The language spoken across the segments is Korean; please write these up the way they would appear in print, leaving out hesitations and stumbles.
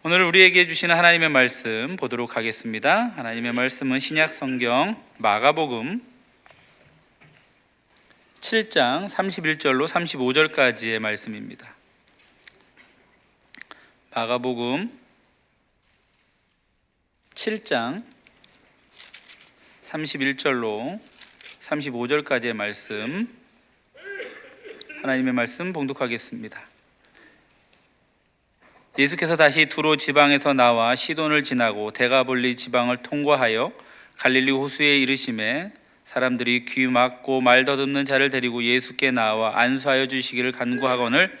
오늘 우리에게 주시는 하나님의 말씀 보도록 하겠습니다. 하나님의 말씀은 신약 성경 마가복음 7장 31절로 35절까지의 말씀입니다. 마가복음 7장 31절로 35절까지의 말씀, 하나님의 말씀 봉독하겠습니다. 예수께서 다시 두로 지방에서 나와 시돈을 지나고 데가볼리 지방을 통과하여 갈릴리 호수에 이르심에 사람들이 귀 막고 말 더듬는 자를 데리고 예수께 나와 안수하여 주시기를 간구하거늘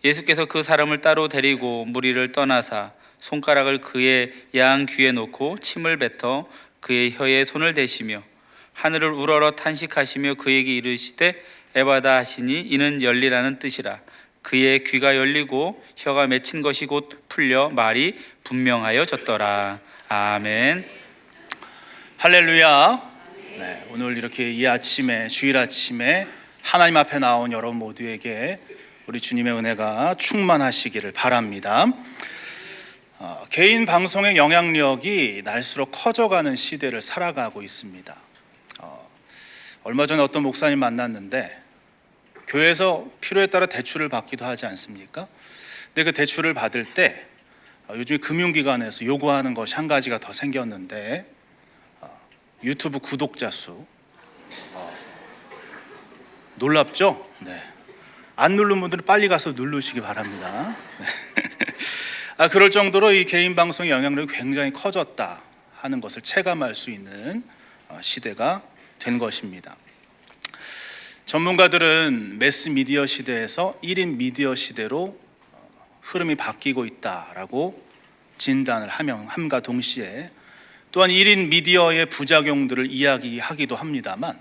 예수께서 그 사람을 따로 데리고 무리를 떠나사 손가락을 그의 양 귀에 놓고 침을 뱉어 그의 혀에 손을 대시며 하늘을 우러러 탄식하시며 그에게 이르시되 에바다 하시니 이는 열리라는 뜻이라. 그의 귀가 열리고 혀가 맺힌 것이 곧 풀려 말이 분명하여졌더라. 아멘. 할렐루야. 네, 오늘 이렇게 이 아침에, 주일 아침에 하나님 앞에 나온 여러분 모두에게 우리 주님의 은혜가 충만하시기를 바랍니다. 개인 방송의 영향력이 날수록 커져가는 시대를 살아가고 있습니다. 얼마 전에 어떤 목사님 만났는데 교회에서 필요에 따라 대출을 받기도 하지 않습니까? 근데 그 대출을 받을 때 요즘 금융기관에서 요구하는 것이 한 가지가 더 생겼는데 유튜브 구독자 수. 놀랍죠? 네. 안 누른 분들은 빨리 가서 누르시기 바랍니다. 네. 그럴 정도로 이 개인 방송의 영향력이 굉장히 커졌다 하는 것을 체감할 수 있는 시대가 된 것입니다. 전문가들은 매스미디어 시대에서 1인 미디어 시대로 흐름이 바뀌고 있다라고 진단을 함과 동시에 또한 1인 미디어의 부작용들을 이야기하기도 합니다만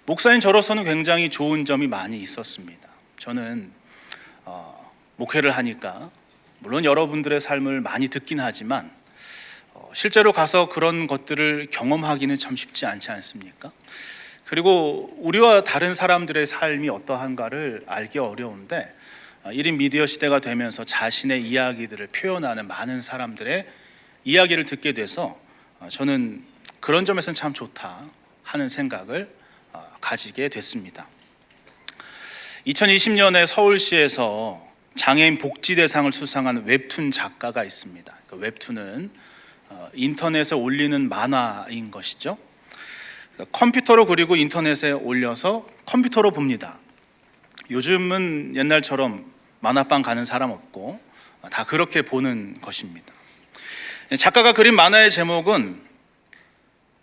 목사님 저로서는 굉장히 좋은 점이 많이 있었습니다. 저는 목회를 하니까 물론 여러분들의 삶을 많이 듣긴 하지만 실제로 가서 그런 것들을 경험하기는 참 쉽지 않지 않습니까? 그리고 우리와 다른 사람들의 삶이 어떠한가를 알기 어려운데 1인 미디어 시대가 되면서 자신의 이야기들을 표현하는 많은 사람들의 이야기를 듣게 돼서 저는 그런 점에서는 참 좋다 하는 생각을 가지게 됐습니다. 2020년에 서울시에서 장애인 복지대상을 수상한 웹툰 작가가 있습니다. 그 웹툰은 인터넷에 올리는 만화인 것이죠. 컴퓨터로 그리고 인터넷에 올려서 컴퓨터로 봅니다. 요즘은 옛날처럼 만화방 가는 사람 없고 다 그렇게 보는 것입니다. 작가가 그린 만화의 제목은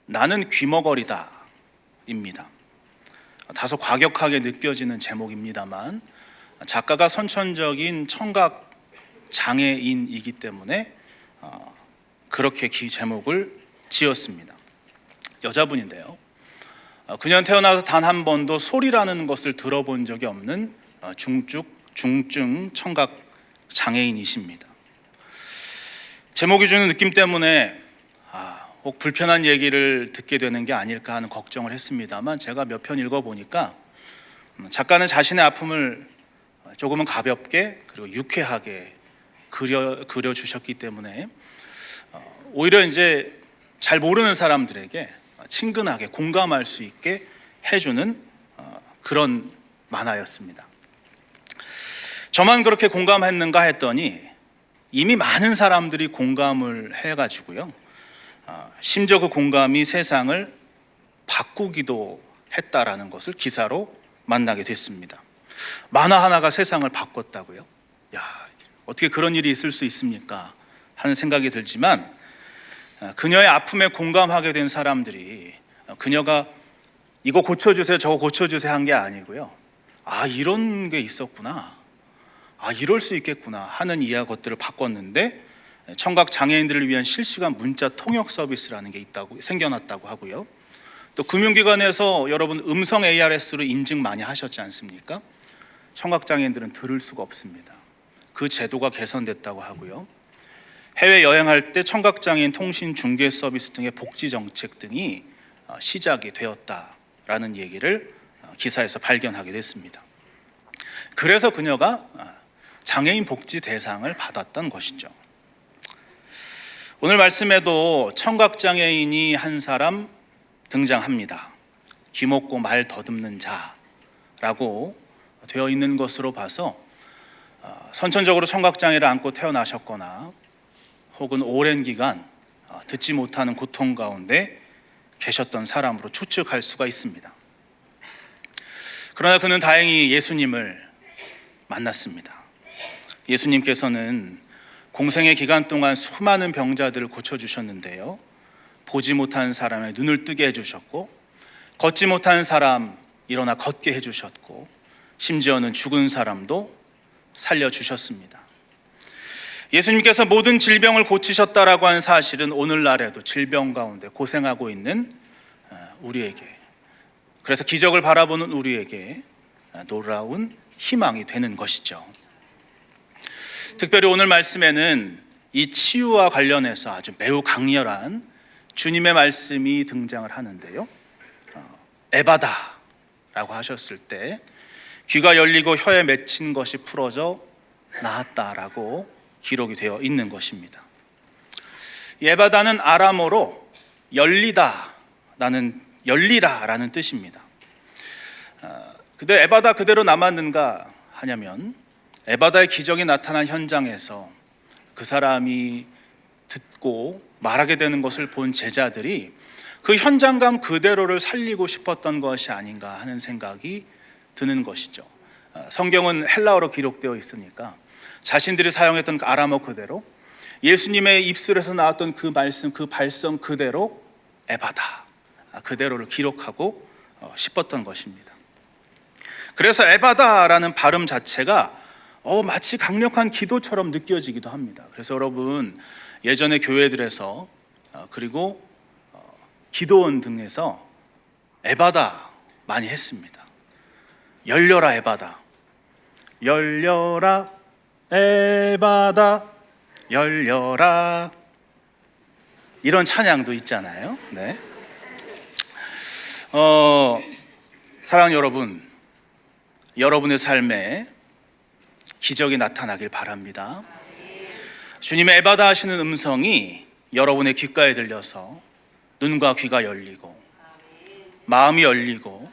나는 귀머거리다 입니다. 다소 과격하게 느껴지는 제목입니다만 작가가 선천적인 청각 장애인이기 때문에 그렇게 제목을 지었습니다. 여자분인데요. 그녀는 태어나서 단 한 번도 소리라는 것을 들어본 적이 없는 중증 청각 장애인이십니다. 제목이 주는 느낌 때문에 혹 불편한 얘기를 듣게 되는 게 아닐까 하는 걱정을 했습니다만 제가 몇 편 읽어보니까 작가는 자신의 아픔을 조금은 가볍게 그리고 유쾌하게 그려주셨기 때문에 오히려 이제 잘 모르는 사람들에게 친근하게 공감할 수 있게 해주는 그런 만화였습니다. 저만 그렇게 공감했는가 했더니 이미 많은 사람들이 공감을 해가지고요. 심지어 그 공감이 세상을 바꾸기도 했다라는 것을 기사로 만나게 됐습니다. 만화 하나가 세상을 바꿨다고요? 야, 어떻게 그런 일이 있을 수 있습니까? 하는 생각이 들지만 그녀의 아픔에 공감하게 된 사람들이 그녀가 이거 고쳐주세요 저거 고쳐주세요 한 게 아니고요, 이런 게 있었구나, 이럴 수 있겠구나 하는 것들을 바꿨는데 청각 장애인들을 위한 실시간 문자 통역 서비스라는 게 생겨났다고 하고요. 또 금융기관에서 여러분 음성 ARS로 인증 많이 하셨지 않습니까? 청각 장애인들은 들을 수가 없습니다. 그 제도가 개선됐다고 하고요. 해외 여행할 때 청각장애인 통신 중개 서비스 등의 복지 정책 등이 시작이 되었다라는 얘기를 기사에서 발견하게 됐습니다. 그래서 그녀가 장애인 복지 대상을 받았던 것이죠. 오늘 말씀에도 청각장애인이 한 사람 등장합니다. 귀먹고 말 더듬는 자라고 되어 있는 것으로 봐서 선천적으로 청각장애를 안고 태어나셨거나 혹은 오랜 기간 듣지 못하는 고통 가운데 계셨던 사람으로 추측할 수가 있습니다. 그러나 그는 다행히 예수님을 만났습니다. 예수님께서는 공생의 기간 동안 수많은 병자들을 고쳐주셨는데요, 보지 못하는 사람의 눈을 뜨게 해주셨고, 걷지 못하는 사람 일어나 걷게 해주셨고, 심지어는 죽은 사람도 살려주셨습니다. 예수님께서 모든 질병을 고치셨다라고 하는 사실은 오늘날에도 질병 가운데 고생하고 있는 우리에게, 그래서 기적을 바라보는 우리에게 놀라운 희망이 되는 것이죠. 특별히 오늘 말씀에는 이 치유와 관련해서 아주 매우 강렬한 주님의 말씀이 등장을 하는데요, 에바다라고 하셨을 때 귀가 열리고 혀에 맺힌 것이 풀어져 나았다라고 기록이 되어 있는 것입니다. 에바다는 아람어로 열리라라는 뜻입니다. 근데 에바다 그대로 남았는가 하냐면, 에바다의 기적이 나타난 현장에서 그 사람이 듣고 말하게 되는 것을 본 제자들이 그 현장감 그대로를 살리고 싶었던 것이 아닌가 하는 생각이 드는 것이죠. 성경은 헬라어로 기록되어 있으니까 자신들이 사용했던 그 아람어 그대로, 예수님의 입술에서 나왔던 그 말씀, 그 발성 그대로 에바다 그대로를 기록하고 싶었던 것입니다. 그래서 에바다라는 발음 자체가 마치 강력한 기도처럼 느껴지기도 합니다. 그래서 여러분, 예전에 교회들에서 그리고 기도원 등에서 에바다 많이 했습니다. 열려라 에바다, 열려라 에바다, 열려라, 이런 찬양도 있잖아요. 네. 사랑 여러분, 여러분의 삶에 기적이 나타나길 바랍니다. 주님의 에바다 하시는 음성이 여러분의 귓가에 들려서 눈과 귀가 열리고 마음이 열리고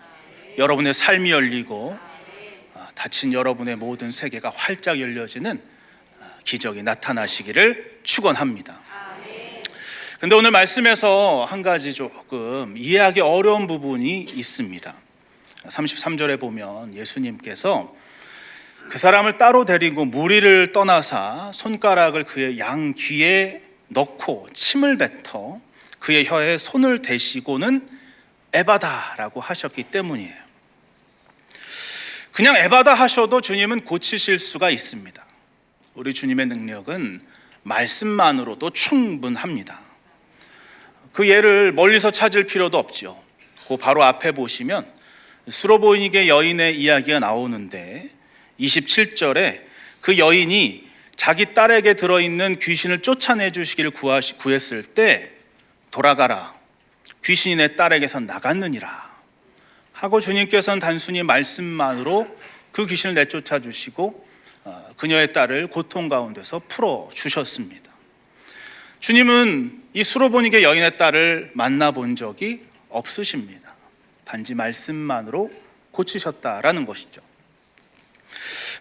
여러분의 삶이 열리고 닫힌 여러분의 모든 세계가 활짝 열려지는 기적이 나타나시기를 축원합니다. 그런데 오늘 말씀에서 한 가지 조금 이해하기 어려운 부분이 있습니다. 33절에 보면 예수님께서 그 사람을 따로 데리고 무리를 떠나사 손가락을 그의 양 귀에 넣고 침을 뱉어 그의 혀에 손을 대시고는 에바다라고 하셨기 때문이에요. 그냥 에바다 하셔도 주님은 고치실 수가 있습니다. 우리 주님의 능력은 말씀만으로도 충분합니다. 그 예를 멀리서 찾을 필요도 없죠. 그 바로 앞에 보시면 수로보니게 여인의 이야기가 나오는데 27절에 그 여인이 자기 딸에게 들어있는 귀신을 쫓아내 주시기를 구했을 때, 돌아가라, 귀신이 내 딸에게서 나갔느니라 하고 주님께서는 단순히 말씀만으로 그 귀신을 내쫓아 주시고 그녀의 딸을 고통 가운데서 풀어주셨습니다. 주님은 이 수로보니게 여인의 딸을 만나본 적이 없으십니다. 단지 말씀만으로 고치셨다라는 것이죠.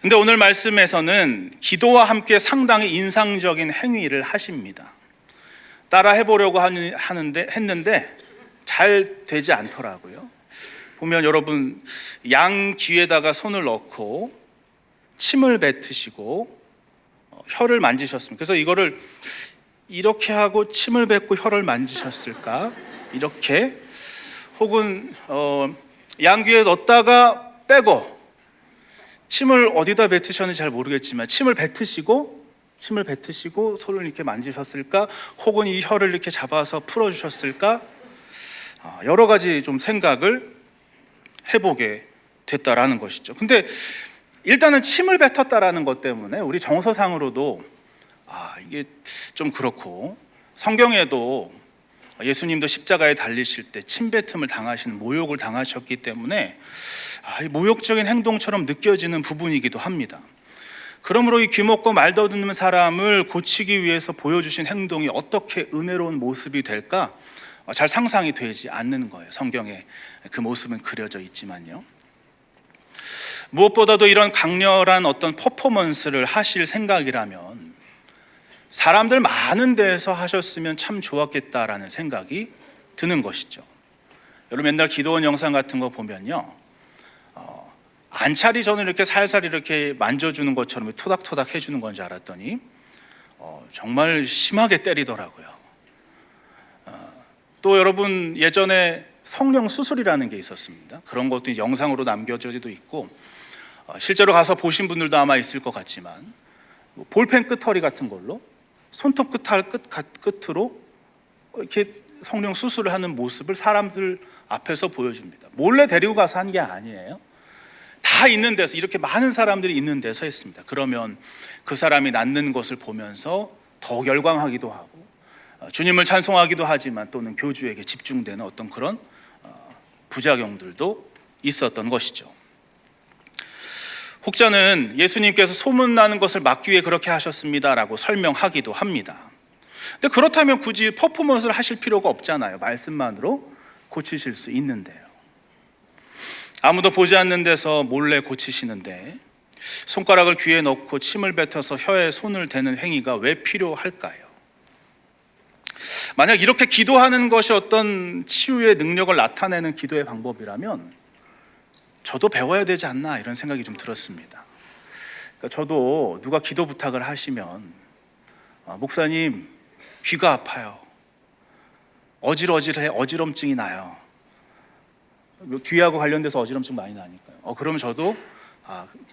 근데 오늘 말씀에서는 기도와 함께 상당히 인상적인 행위를 하십니다. 따라 해보려고 했는데 잘 되지 않더라고요. 보면 여러분, 양 귀에다가 손을 넣고 침을 뱉으시고 혀를 만지셨습니다. 그래서 이거를 이렇게 하고 침을 뱉고 혀를 만지셨을까? 이렇게, 혹은 양 귀에 넣었다가 빼고 침을 어디다 뱉으셨는지 잘 모르겠지만 침을 뱉으시고 손을 이렇게 만지셨을까? 혹은 이 혀를 이렇게 잡아서 풀어주셨을까? 여러 가지 좀 생각을 해보게 됐다라는 것이죠. 근데 일단은 침을 뱉었다라는 것 때문에 우리 정서상으로도 이게 좀 그렇고, 성경에도 예수님도 십자가에 달리실 때 침뱉음을 당하시는, 모욕을 당하셨기 때문에 모욕적인 행동처럼 느껴지는 부분이기도 합니다. 그러므로 이 귀먹고 말 더듬는 사람을 고치기 위해서 보여주신 행동이 어떻게 은혜로운 모습이 될까 잘 상상이 되지 않는 거예요. 성경에 그 모습은 그려져 있지만요. 무엇보다도 이런 강렬한 어떤 퍼포먼스를 하실 생각이라면 사람들 많은 데에서 하셨으면 참 좋았겠다라는 생각이 드는 것이죠. 여러분 맨날 기도원 영상 같은 거 보면요, 안찰이 저는 이렇게 살살 이렇게 만져주는 것처럼 토닥토닥 해주는 건 줄 알았더니 정말 심하게 때리더라고요. 또 여러분 예전에 성령 수술이라는 게 있었습니다. 그런 것도 영상으로 남겨져도 있고 실제로 가서 보신 분들도 아마 있을 것 같지만 볼펜 끝허리 같은 걸로 손톱 끝으로 이렇게 성령 수술을 하는 모습을 사람들 앞에서 보여줍니다. 몰래 데리고 가서 한 게 아니에요. 다 있는 데서, 이렇게 많은 사람들이 있는 데서 했습니다. 그러면 그 사람이 낫는 것을 보면서 더욱 열광하기도 하고 주님을 찬송하기도 하지만 또는 교주에게 집중되는 어떤 그런 부작용들도 있었던 것이죠. 혹자는 예수님께서 소문나는 것을 막기 위해 그렇게 하셨습니다라고 설명하기도 합니다. 근데 그렇다면 굳이 퍼포먼스를 하실 필요가 없잖아요. 말씀만으로 고치실 수 있는데요. 아무도 보지 않는 데서 몰래 고치시는데 손가락을 귀에 넣고 침을 뱉어서 혀에 손을 대는 행위가 왜 필요할까요? 만약 이렇게 기도하는 것이 어떤 치유의 능력을 나타내는 기도의 방법이라면 저도 배워야 되지 않나 이런 생각이 좀 들었습니다. 그러니까 저도 누가 기도 부탁을 하시면 목사님 귀가 아파요, 어질어질해, 어지럼증이 나요. 귀하고 관련돼서 어지럼증 많이 나니까요. 그러면 저도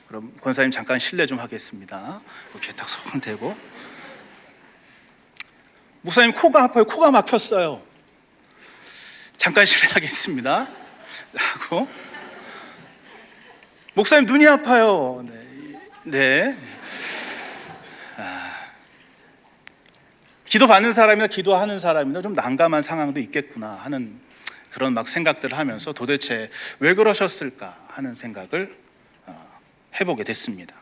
그럼 권사님 잠깐 실례 좀 하겠습니다. 이렇게 딱 손 대고, 목사님 코가 아파요, 코가 막혔어요, 잠깐 실례하겠습니다 하고, 목사님 눈이 아파요, 네. 기도 받는 사람이나 기도하는 사람이나 좀 난감한 상황도 있겠구나 하는 그런 막 생각들을 하면서 도대체 왜 그러셨을까 하는 생각을 해보게 됐습니다.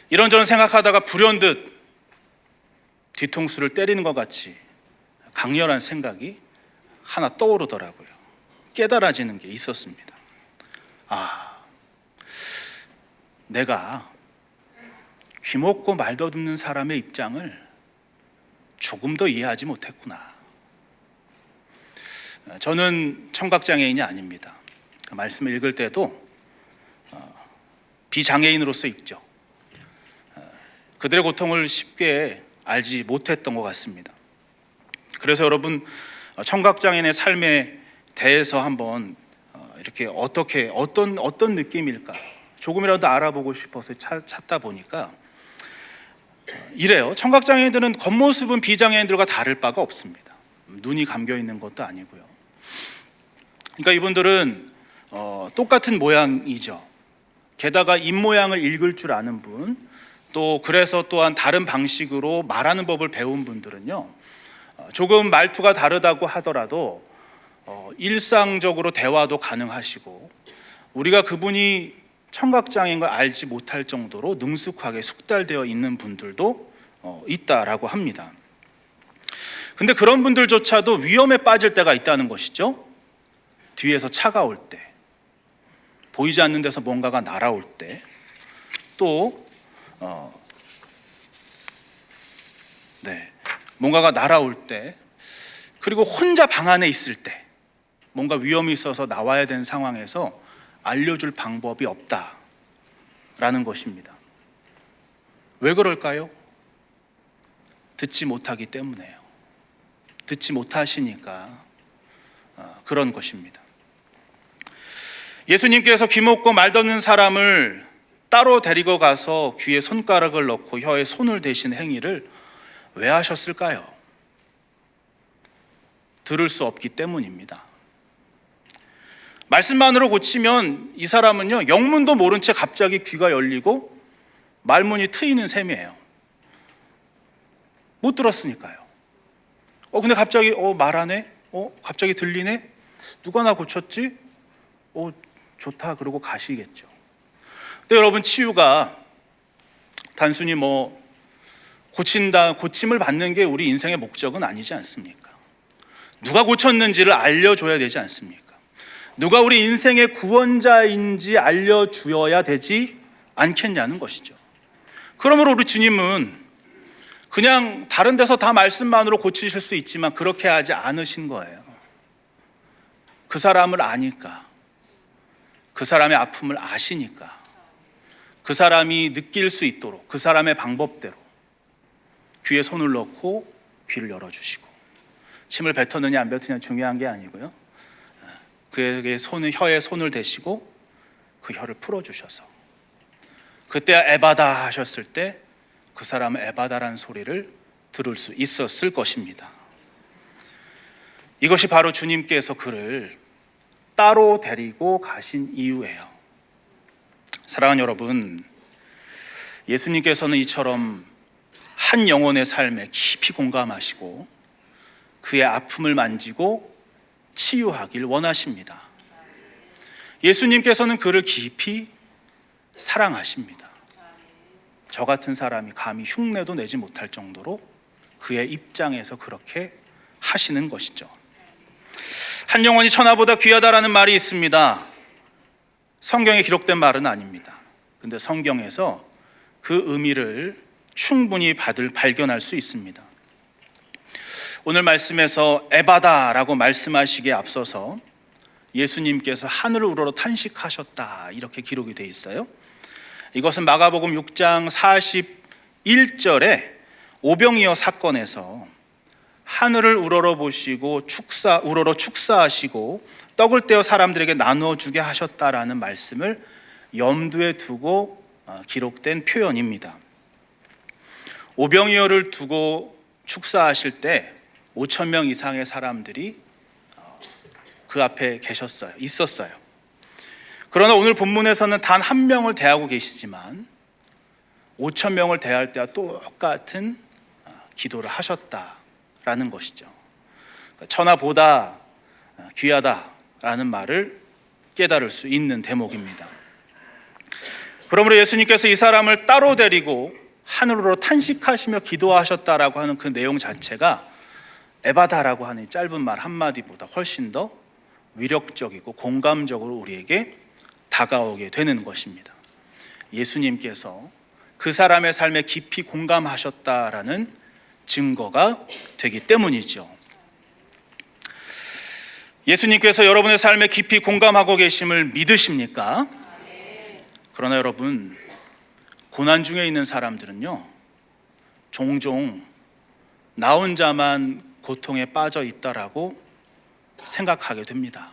이런저런 생각하다가 불현듯 뒤통수를 때리는 것 같이 강렬한 생각이 하나 떠오르더라고요. 깨달아지는 게 있었습니다. 내가 귀먹고 말 더듬는 사람의 입장을 조금 더 이해하지 못했구나. 저는 청각장애인이 아닙니다. 그 말씀을 읽을 때도 비장애인으로서 읽죠. 그들의 고통을 쉽게 알지 못했던 것 같습니다. 그래서 여러분 청각장애인의 삶에 대해서 한번 이렇게 어떤 느낌일까 조금이라도 알아보고 싶어서 찾다 보니까 이래요. 청각장애인들은 겉모습은 비장애인들과 다를 바가 없습니다. 눈이 감겨 있는 것도 아니고요. 그러니까 이분들은 똑같은 모양이죠. 게다가 입 모양을 읽을 줄 아는 분, 또 그래서 또한 다른 방식으로 말하는 법을 배운 분들은요, 조금 말투가 다르다고 하더라도 일상적으로 대화도 가능하시고 우리가 그분이 청각장애인 걸 알지 못할 정도로 능숙하게 숙달되어 있는 분들도 있다라고 합니다. 근데 그런 분들조차도 위험에 빠질 때가 있다는 것이죠. 뒤에서 차가 올 때, 보이지 않는 데서 뭔가가 날아올 때, 또 뭔가가 날아올 때, 그리고 혼자 방 안에 있을 때, 뭔가 위험이 있어서 나와야 되는 상황에서 알려줄 방법이 없다라는 것입니다. 왜 그럴까요? 듣지 못하기 때문에요. 듣지 못하시니까 그런 것입니다. 예수님께서 귀먹고 말없는 사람을 따로 데리고 가서 귀에 손가락을 넣고 혀에 손을 대신 행위를 왜 하셨을까요? 들을 수 없기 때문입니다. 말씀만으로 고치면 이 사람은요, 영문도 모른 채 갑자기 귀가 열리고 말문이 트이는 셈이에요. 못 들었으니까요. 근데 갑자기 말하네? 갑자기 들리네? 누가 나 고쳤지? 좋다 그러고 가시겠죠. 근데 여러분 치유가 단순히 고침을 받는 게 우리 인생의 목적은 아니지 않습니까? 누가 고쳤는지를 알려줘야 되지 않습니까? 누가 우리 인생의 구원자인지 알려주어야 되지 않겠냐는 것이죠. 그러므로 우리 주님은 그냥 다른 데서 다 말씀만으로 고치실 수 있지만 그렇게 하지 않으신 거예요. 그 사람을 아니까, 그 사람의 아픔을 아시니까, 그 사람이 느낄 수 있도록 그 사람의 방법대로 귀에 손을 넣고 귀를 열어주시고, 침을 뱉었느냐 안 뱉었느냐 중요한 게 아니고요, 그에게 혀에 손을 대시고 그 혀를 풀어주셔서 그때 에바다 하셨을 때 그 사람은 에바다라는 소리를 들을 수 있었을 것입니다. 이것이 바로 주님께서 그를 따로 데리고 가신 이유예요. 사랑하는 여러분, 예수님께서는 이처럼 한 영혼의 삶에 깊이 공감하시고 그의 아픔을 만지고 치유하길 원하십니다. 예수님께서는 그를 깊이 사랑하십니다. 저 같은 사람이 감히 흉내도 내지 못할 정도로 그의 입장에서 그렇게 하시는 것이죠. 한 영혼이 천하보다 귀하다라는 말이 있습니다. 성경에 기록된 말은 아닙니다. 근데 성경에서 그 의미를 충분히 발견할 수 있습니다. 오늘 말씀에서 에바다라고 말씀하시기에 앞서서 예수님께서 하늘을 우러러 탄식하셨다 이렇게 기록이 되어 있어요. 이것은 마가복음 6장 41절에 오병이어 사건에서 하늘을 우러러 보시고 우러러 축사하시고 떡을 떼어 사람들에게 나누어 주게 하셨다라는 말씀을 염두에 두고 기록된 표현입니다. 오병이어를 두고 축사하실 때 5천 명 이상의 사람들이 그 앞에 있었어요. 그러나 오늘 본문에서는 단 한 명을 대하고 계시지만 5천 명을 대할 때와 똑같은 기도를 하셨다라는 것이죠. 천하보다 귀하다라는 말을 깨달을 수 있는 대목입니다. 그러므로 예수님께서 이 사람을 따로 데리고 하늘으로 탄식하시며 기도하셨다라고 하는 그 내용 자체가 에바다라고 하는 짧은 말 한마디보다 훨씬 더 위력적이고 공감적으로 우리에게 다가오게 되는 것입니다. 예수님께서 그 사람의 삶에 깊이 공감하셨다라는 증거가 되기 때문이죠. 예수님께서 여러분의 삶에 깊이 공감하고 계심을 믿으십니까? 그러나 여러분, 고난 중에 있는 사람들은요, 종종 나 혼자만 고통에 빠져 있다라고 생각하게 됩니다.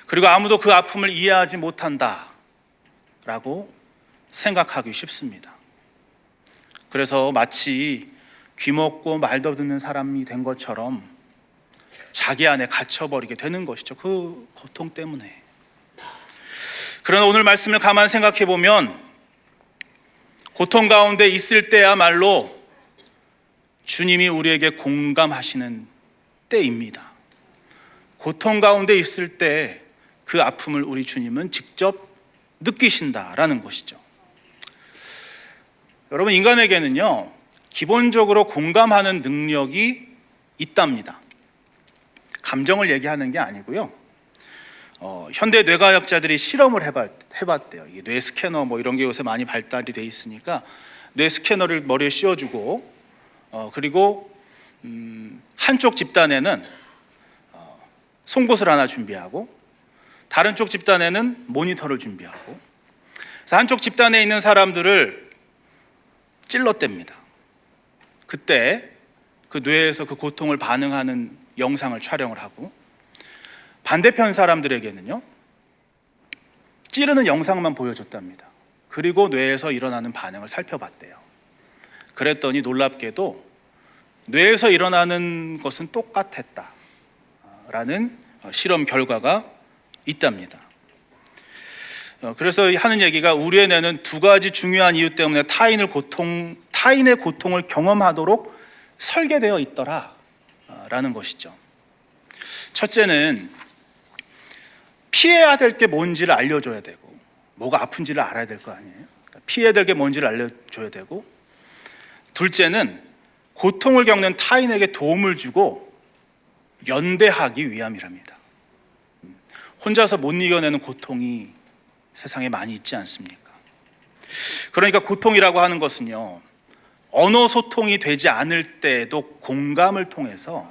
그리고 아무도 그 아픔을 이해하지 못한다라고 생각하기 쉽습니다. 그래서 마치 귀먹고 말도 듣는 사람이 된 것처럼 자기 안에 갇혀버리게 되는 것이죠. 그 고통 때문에. 그러나 오늘 말씀을 가만 생각해 보면 고통 가운데 있을 때야말로 주님이 우리에게 공감하시는 때입니다. 고통 가운데 있을 때 그 아픔을 우리 주님은 직접 느끼신다라는 것이죠. 여러분, 인간에게는요, 기본적으로 공감하는 능력이 있답니다. 감정을 얘기하는 게 아니고요, 현대 뇌과학자들이 실험을 해봤대요. 이게 뇌 스캐너 이런 게 요새 많이 발달이 돼 있으니까 뇌 스캐너를 머리에 씌워주고 그리고 한쪽 집단에는 송곳을 하나 준비하고 다른 쪽 집단에는 모니터를 준비하고, 그래서 한쪽 집단에 있는 사람들을 찔러댑니다. 그때 그 뇌에서 그 고통을 반응하는 영상을 촬영을 하고, 반대편 사람들에게는요, 찌르는 영상만 보여줬답니다. 그리고 뇌에서 일어나는 반응을 살펴봤대요. 그랬더니 놀랍게도 뇌에서 일어나는 것은 똑같았다라는 실험 결과가 있답니다. 그래서 하는 얘기가, 우리의 뇌는 두 가지 중요한 이유 때문에 타인의 고통을 경험하도록 설계되어 있더라라는 것이죠. 첫째는 피해야 될 게 뭔지를 알려줘야 되고, 뭐가 아픈지를 알아야 될 거 아니에요. 그러니까 피해야 될 게 뭔지를 알려줘야 되고, 둘째는 고통을 겪는 타인에게 도움을 주고 연대하기 위함이랍니다. 혼자서 못 이겨내는 고통이 세상에 많이 있지 않습니까? 그러니까 고통이라고 하는 것은요, 언어 소통이 되지 않을 때에도 공감을 통해서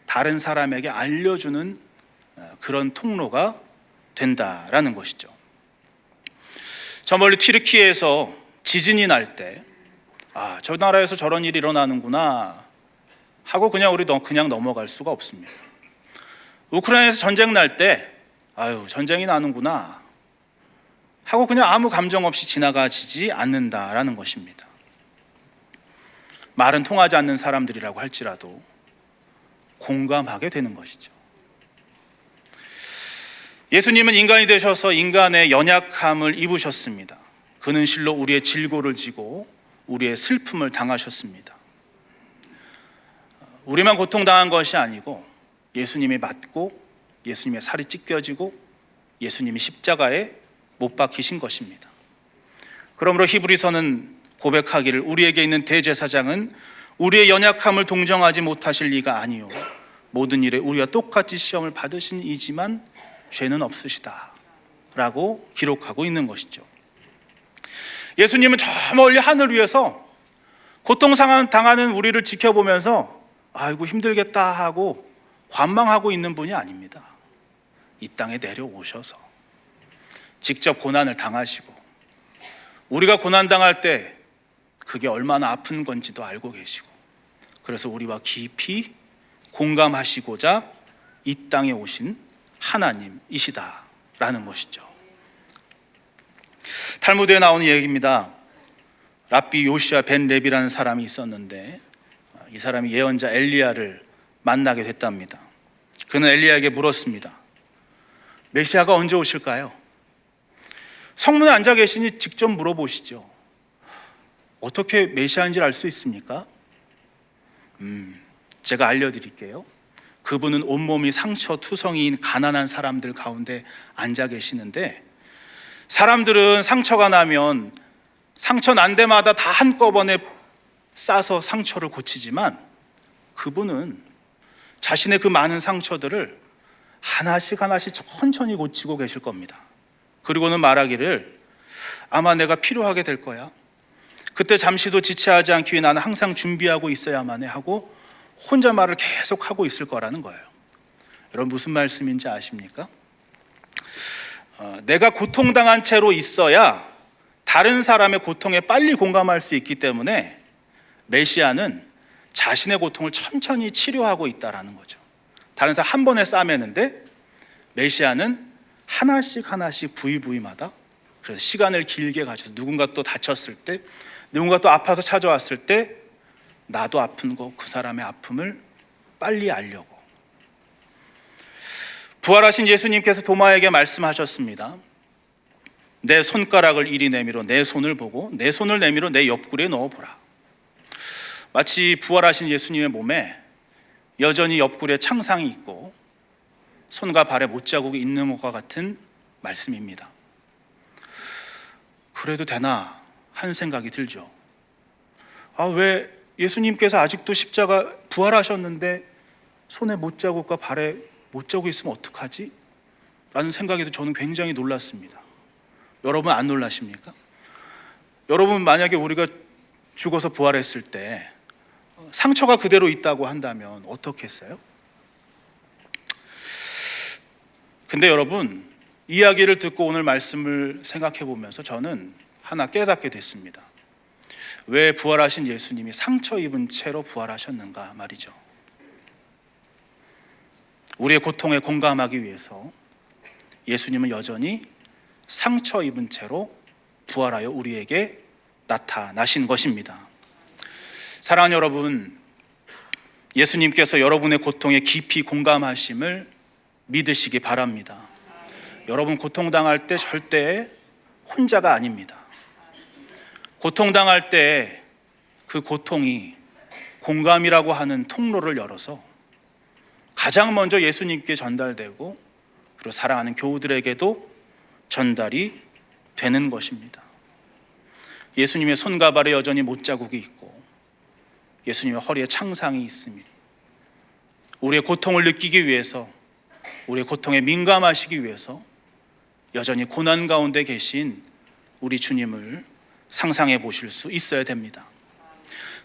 다른 사람에게 알려주는 그런 통로가 된다라는 것이죠. 저 멀리 튀르키예에서 지진이 날 때, 저 나라에서 저런 일이 일어나는구나 하고 우리 그냥 넘어갈 수가 없습니다. 우크라이나에서 전쟁 날 때, 전쟁이 나는구나 하고 그냥 아무 감정 없이 지나가지지 않는다라는 것입니다. 말은 통하지 않는 사람들이라고 할지라도 공감하게 되는 것이죠. 예수님은 인간이 되셔서 인간의 연약함을 입으셨습니다. 그는 실로 우리의 질고를 지고 우리의 슬픔을 당하셨습니다. 우리만 고통당한 것이 아니고 예수님이 맞고 예수님의 살이 찢겨지고 예수님이 십자가에 못 박히신 것입니다. 그러므로 히브리서는 고백하기를 우리에게 있는 대제사장은 우리의 연약함을 동정하지 못하실 리가 아니요 모든 일에 우리와 똑같이 시험을 받으신 이지만 죄는 없으시다 라고 기록하고 있는 것이죠. 예수님은 저 멀리 하늘 위에서 고통당하는 우리를 지켜보면서 아이고 힘들겠다 하고 관망하고 있는 분이 아닙니다. 이 땅에 내려오셔서 직접 고난을 당하시고 우리가 고난당할 때 그게 얼마나 아픈 건지도 알고 계시고 그래서 우리와 깊이 공감하시고자 이 땅에 오신 하나님이시다라는 것이죠. 탈무드에 나오는 얘기입니다. 랍비 요시아 벤 레비라는 사람이 있었는데 이 사람이 예언자 엘리야를 만나게 됐답니다. 그는 엘리야에게 물었습니다. 메시아가 언제 오실까요? 성문에 앉아 계시니 직접 물어보시죠. 어떻게 메시아인지를 알 수 있습니까? 제가 알려드릴게요. 그분은 온몸이 상처 투성이인 가난한 사람들 가운데 앉아 계시는데 사람들은 상처가 나면 상처 난 데마다 다 한꺼번에 싸서 상처를 고치지만 그분은 자신의 그 많은 상처들을 하나씩 천천히 고치고 계실 겁니다. 그리고는 말하기를 아마 내가 필요하게 될 거야. 그때 잠시도 지체하지 않기 위해 나는 항상 준비하고 있어야만 해 하고 혼자 말을 계속 하고 있을 거라는 거예요. 여러분 무슨 말씀인지 아십니까? 내가 고통당한 채로 있어야 다른 사람의 고통에 빨리 공감할 수 있기 때문에 메시아는 자신의 고통을 천천히 치료하고 있다라는 거죠. 다른 사람 한 번에 싸매는데 메시아는 하나씩 부위마다 그래서 시간을 길게 가져서 누군가 또 다쳤을 때 누군가 또 아파서 찾아왔을 때 나도 아픈 거 그 사람의 아픔을 빨리 알려고 부활하신 예수님께서 도마에게 말씀하셨습니다. 내 손가락을 이리 내밀어 내 손을 보고 내 손을 내밀어 내 옆구리에 넣어보라. 마치 부활하신 예수님의 몸에 여전히 옆구리에 창상이 있고 손과 발에 못자국이 있는 것과 같은 말씀입니다. 그래도 되나 한 생각이 들죠. 왜 예수님께서 아직도 십자가 부활하셨는데 손에 못자국과 발에 못자국이 있으면 어떡하지? 라는 생각에서 저는 굉장히 놀랐습니다. 여러분 안 놀라십니까? 여러분 만약에 우리가 죽어서 부활했을 때 상처가 그대로 있다고 한다면 어떻게 했어요? 근데 여러분 이야기를 듣고 오늘 말씀을 생각해 보면서 저는 하나 깨닫게 됐습니다. 왜 부활하신 예수님이 상처 입은 채로 부활하셨는가 말이죠. 우리의 고통에 공감하기 위해서 예수님은 여전히 상처 입은 채로 부활하여 우리에게 나타나신 것입니다. 사랑하는 여러분, 예수님께서 여러분의 고통에 깊이 공감하심을 믿으시기 바랍니다. 여러분 고통당할 때 절대 혼자가 아닙니다. 고통당할 때 그 고통이 공감이라고 하는 통로를 열어서 가장 먼저 예수님께 전달되고 그리고 사랑하는 교우들에게도 전달이 되는 것입니다. 예수님의 손과 발에 여전히 못자국이 있고 예수님의 허리에 창상이 있습니다. 우리의 고통을 느끼기 위해서, 우리의 고통에 민감하시기 위해서 여전히 고난 가운데 계신 우리 주님을 상상해 보실 수 있어야 됩니다.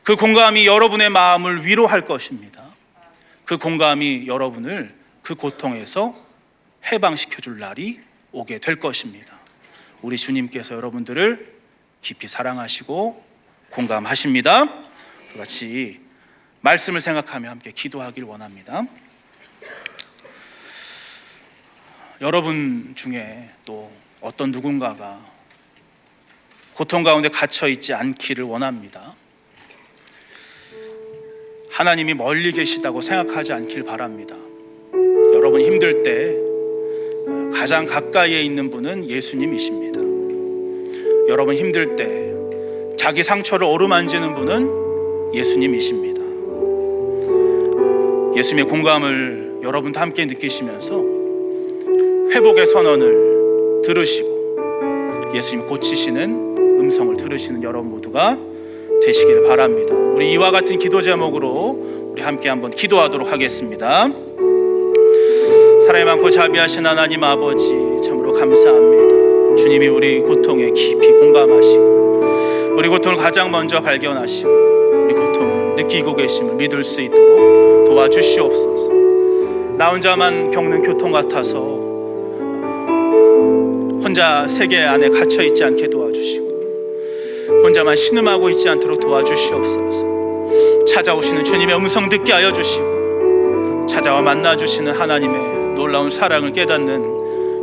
그 공감이 여러분의 마음을 위로할 것입니다. 그 공감이 여러분을 그 고통에서 해방시켜 줄 날이 오게 될 것입니다. 우리 주님께서 여러분들을 깊이 사랑하시고 공감하십니다. 같이 말씀을 생각하며 함께 기도하길 원합니다. 여러분 중에 또 어떤 누군가가 고통 가운데 갇혀 있지 않기를 원합니다. 하나님이 멀리 계시다고 생각하지 않길 바랍니다. 여러분 힘들 때 가장 가까이에 있는 분은 예수님이십니다. 여러분 힘들 때 자기 상처를 어루만지는 분은 예수님이십니다. 예수님의 공감을 여러분도 함께 느끼시면서 회복의 선언을 들으시고 예수님 고치시는 음성을 들으시는 여러분 모두가 되시기를 바랍니다. 우리 이와 같은 기도 제목으로 우리 함께 한번 기도하도록 하겠습니다. 사랑이 많고 자비하신 하나님 아버지, 참으로 감사합니다. 주님이 우리 고통에 깊이 공감하시고 우리 고통을 가장 먼저 발견하시고 우리 고통을 느끼고 계심을 믿을 수 있도록 도와주시옵소서. 나 혼자만 겪는 교통 같아서 혼자 세계 안에 갇혀 있지 않게 도와주시고 혼자만 신음하고 있지 않도록 도와주시옵소서. 찾아오시는 주님의 음성 듣게 하여 주시고 찾아와 만나주시는 하나님의 놀라운 사랑을 깨닫는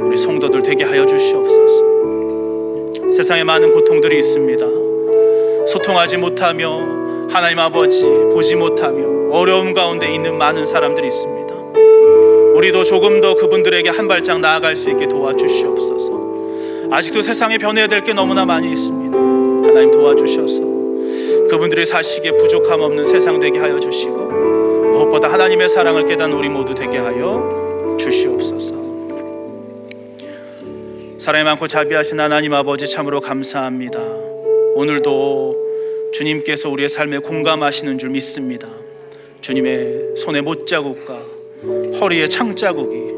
우리 성도들 되게 하여 주시옵소서. 세상에 많은 고통들이 있습니다. 소통하지 못하며 하나님 아버지 보지 못하며 어려움 가운데 있는 많은 사람들이 있습니다. 우리도 조금 더 그분들에게 한 발짝 나아갈 수 있게 도와주시옵소서. 아직도 세상에 변해야 될 게 너무나 많이 있습니다. 하나님 도와주셔서 그분들이 사시기에 부족함 없는 세상 되게 하여 주시고 무엇보다 하나님의 사랑을 깨닫는 우리 모두 되게 하여 주시옵소서. 사랑이 많고 자비하신 하나님 아버지, 참으로 감사합니다. 오늘도 주님께서 우리의 삶에 공감하시는 줄 믿습니다. 주님의 손에 못자국과 허리에 창자국이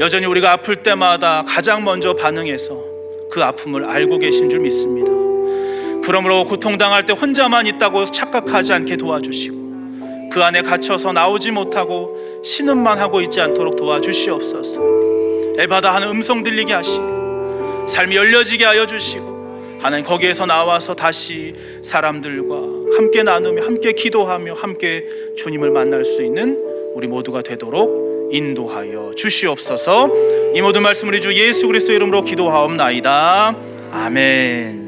여전히 우리가 아플 때마다 가장 먼저 반응해서 그 아픔을 알고 계신 줄 믿습니다. 그러므로 고통당할 때 혼자만 있다고 착각하지 않게 도와주시고 그 안에 갇혀서 나오지 못하고 신음만 하고 있지 않도록 도와주시옵소서. 에바다 하는 음성 들리게 하시고 삶이 열려지게 하여 주시고 하나님 거기에서 나와서 다시 사람들과 함께 나누며 함께 기도하며 함께 주님을 만날 수 있는 우리 모두가 되도록 인도하여 주시옵소서. 이 모든 말씀 우리 주 예수 그리스도 이름으로 기도하옵나이다. 아멘.